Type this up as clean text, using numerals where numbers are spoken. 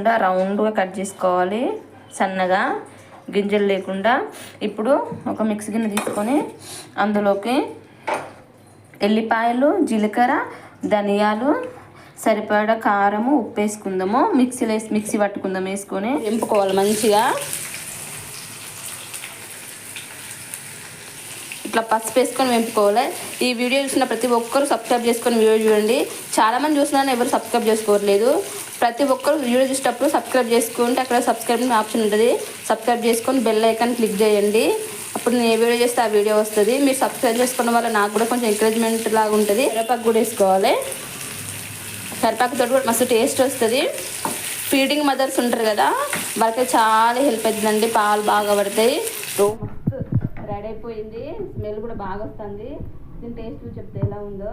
లేకుండా రౌండ్గా కట్ చేసుకోవాలి, సన్నగా గింజలు లేకుండా. ఇప్పుడు ఒక మిక్సీ గిన్నె తీసుకొని అందులోకి ఎల్లిపాయలు, జీలకర్ర, ధనియాలు, సరిపడా కారము, ఉప్పు వేసుకుందాము. మిక్సీ పట్టుకుందాం. వేసుకొని ఎంపుకోవాలి మంచిగా. ఇట్లా పసుపు వేసుకొని వెంపుకోవాలి. ఈ వీడియో చూసిన ప్రతి ఒక్కరు సబ్స్క్రైబ్ చేసుకొని వీడియో చూడండి. చాలామంది చూసినా ఎవరు సబ్స్క్రైబ్ చేసుకోవట్లేదు. ప్రతి ఒక్కరు వీడియో చూసేటప్పుడు సబ్స్క్రైబ్ చేసుకుంటే అక్కడ సబ్స్క్రైబ్ ఆప్షన్ ఉంటుంది. సబ్స్క్రైబ్ చేసుకొని బెల్ ఐకాన్ క్లిక్ చేయండి. అప్పుడు నేను ఏ వీడియో చేస్తే ఆ వీడియో వస్తుంది. మీరు సబ్స్క్రైబ్ చేసుకోవడం వల్ల నాకు కూడా కొంచెం ఎంకరేజ్మెంట్ లాగా ఉంటుంది. కరివేపాకు కూడా వేసుకోవాలి. కరివేపాకుతో కూడా మస్తు టేస్ట్ వస్తుంది. ఫీడింగ్ మదర్స్ ఉంటారు కదా, వాళ్ళకి చాలా హెల్ప్ అవుతుందండి. పాలు బాగా పడతాయి. రెడీ అయిపోయింది. స్మెల్ కూడా బాగా వస్తుంది. దీని టేస్ట్ చెప్తే ఎలా ఉందో.